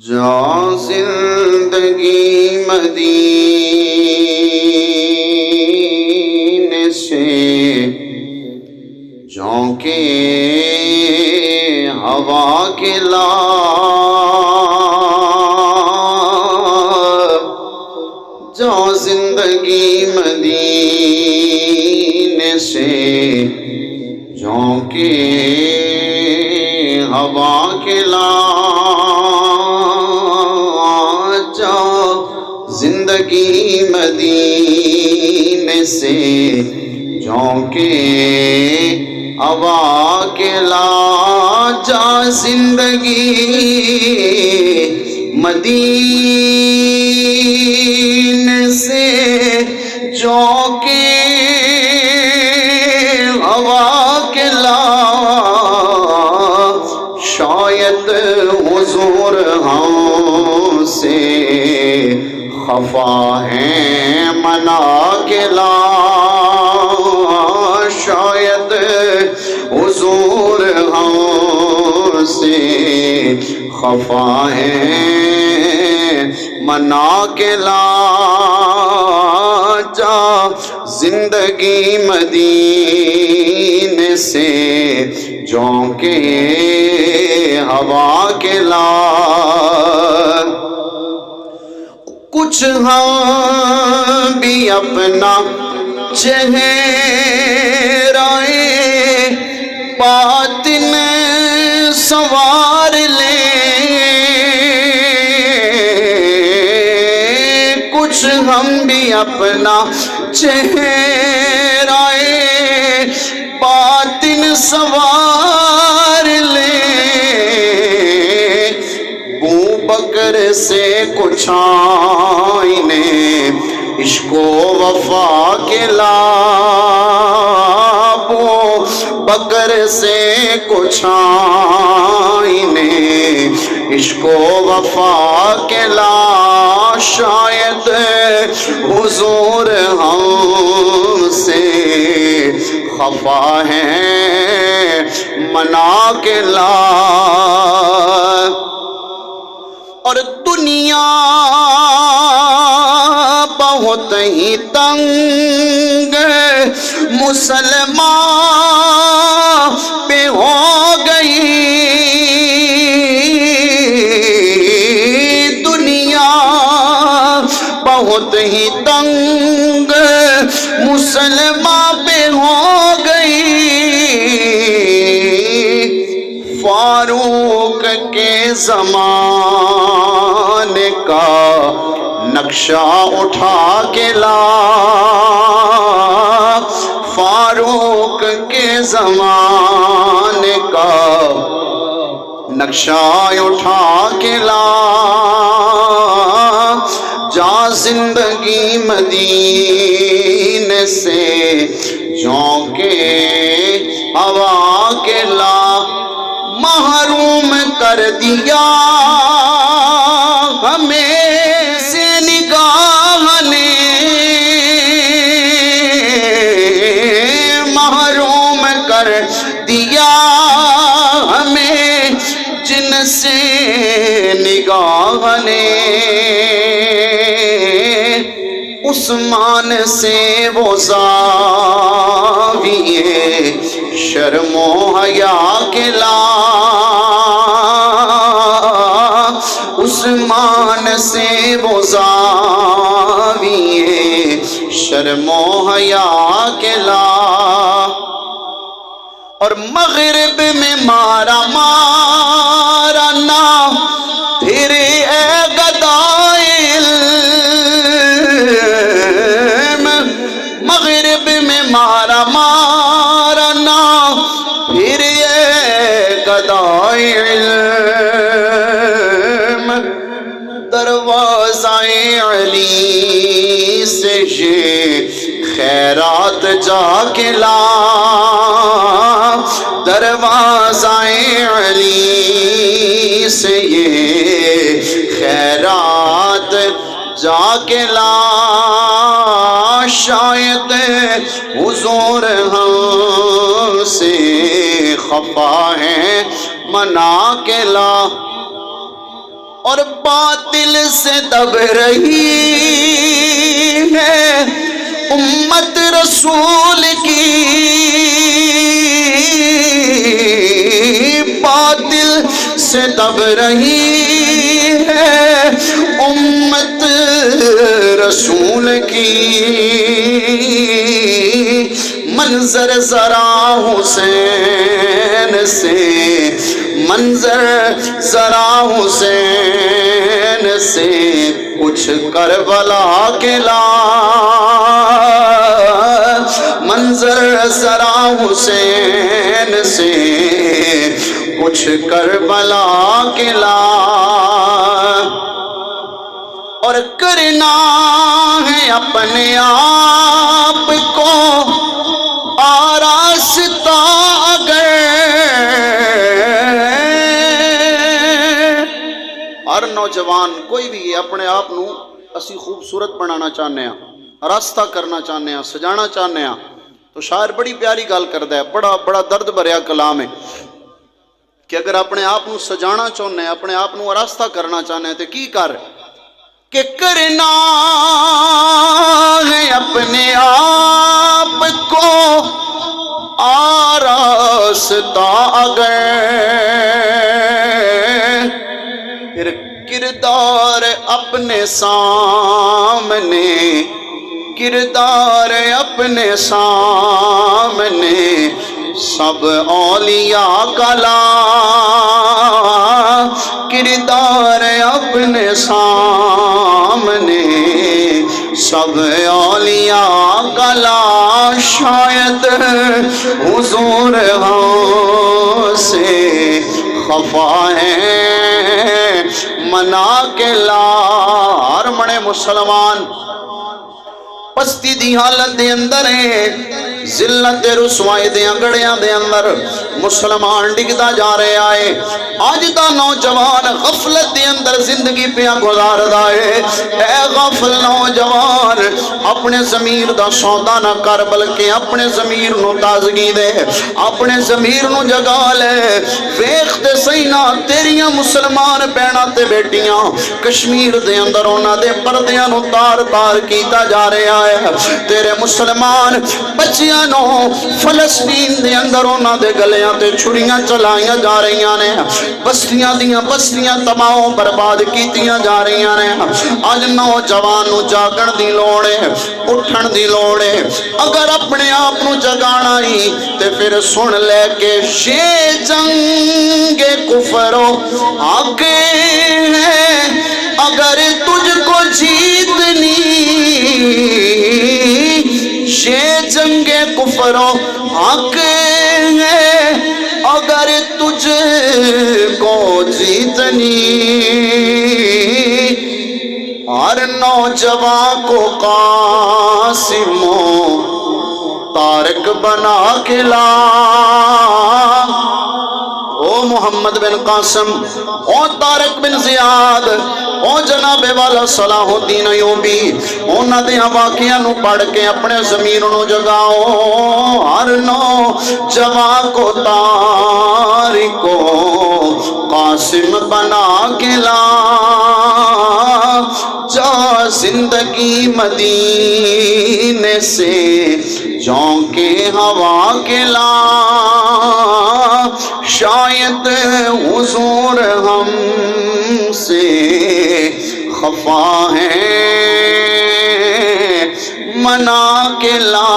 جا زندگی مدینے سے جھونکے ہوا کے لا جا زندگی مدینے سے جھونکے ہوا کے لا زندگی مدینے سے جھونکے ہوا کے لا جا زندگی مدینے سے جھونکے ہوا کے لا شاید حضور ہم سے خفا ہیں منا کے لا شاید حضور ہم سے خفا ہیں منا کے لا جا زندگی مدینے سے جھونکے ہوا کے لا کچھ ہم بھی اپنا چہرہ باطن سنوار لیں کچھ ہم بھی اپنا چہرہ باطن سنوار لیں بکر سے کچھ آئینے عشق و وفا کے لا بکر سے کچھ آئینے عشق و وفا کے لا شاید حضور ہم سے خفا ہیں منا کے لا اور دنیا بہت ہی تنگ مسلمان پہ ہو گئی دنیا بہت ہی تنگ مسلمان پہ ہو گئی فاروق کے زمانے کا نقشہ اٹھا کے لا فاروق کے زمانے کا نقشہ اٹھا کے لا جا زندگی مدینے سے جھونکے ہوا کے لا محروم کر دیا ہمیں سے نگاہ نے محروم کر دیا ہمیں جن سے نگاہ نے عثمان سے وہ زاویے شرم و حیا کے لا عثمان سے وہ زاویے شرم و حیا کے لا اور مغرب میں مارا مارا نہ پھر اے گدائے علم مغرب میں مارا مارا نہ پھر اے گدائے علم دروازہ علی سے یہ خیرات جا کے لا دروازہ علی سے یہ خیرات جا کے لا شاید حضور ہم سے خفا ہیں منا کے لا اور باطل سے دب رہی ہے امت رسول کی، باطل سے دب رہی ہے امت رسول کی، منظر ذرا حسین سے، منظر ذرا حسین سے کچھ کربلا کے لا، منظر ذرا حسین سے کچھ کربلا کے لا، اور کرنا ہے اپنے آپ کو آراستہ اگر، ہر نوجوان کوئی بھی اپنے آپ نو اسی خوبصورت بنانا چاہنے ہیں، راستہ کرنا چاہنے ہیں، سجانا چاہنے ہیں، تو شاعر بڑی پیاری گل کرتا ہے، بڑا درد بھریا کلام ہے کہ اگر اپنے آپ نو سجانا چاہنے ہیں، اپنے آپ نو راستہ کرنا چاہنے ہیں تو کی کر کہ کرنا ہے اپنے آپ کو آراستہ اگر، پھر کردار اپنے سامنے، کردار اپنے سامنے سب اولیاء کا لا، کردار اپنے سامنے سب اولیاء کا لا، شاید حضور ہم سے خفا ہے منا کے لا، ہر منے مسلمان پستی دی حالت دے اندر ہے، ذلت دے رسوائی دے انگڑیاں دے اندر مسلمان ڈگدا جا رہے آئے، آج دا نوجوان غفلت دے اندر زندگی پہ گزار دائے، اے غفل نوجوان اپنے ضمیر دا سودا نہ کر بلکہ اپنے ضمیر نو تازگی دے، اپنے ضمیر نو جگا لے، ویخ تے سینا تیریاں مسلمان بہناں تے بیٹیاں کشمیر دے اندر انہاں دے پردیاں نو تار تار کیتا جا رہے آئے، تیرے مسلمان بچیاں نو فلسطین دے اندر انہاں دے گلیاں تے چھڑیاں چلائیاں جا رہیاں نے، بستیاں دیاں بستیاں تمام برباد کیتیاں جا رہیاں نے، آج نوجوان نو جاگن دی لوڑے، اٹھن دی لوڑے، اگر اپنے آپ نو جگانا ہی تے پھر سن لے کے شے جنگ کفرو آگے ہے، اگر تجھ کو جیتنی شے جنگ کفرو حق ہے، اگر تجھ کو جیتنی، ہر نوجوان کو قاسم و طارق بنا کے لا، او محمد بن قاسم، او طارق بن زیاد، او جناب والا صلاح الدین ایوبی، انہاں دے واقعہ نو پڑھ کے اپنے ضمیر نو جگاؤ، ہر نوجوان کو طارق و قاسم بنا کے لا، جا زندگی مدینے سے جھونکے ہوا کے لا، شاید حضور ہم سے خفا ہے منا کے لا۔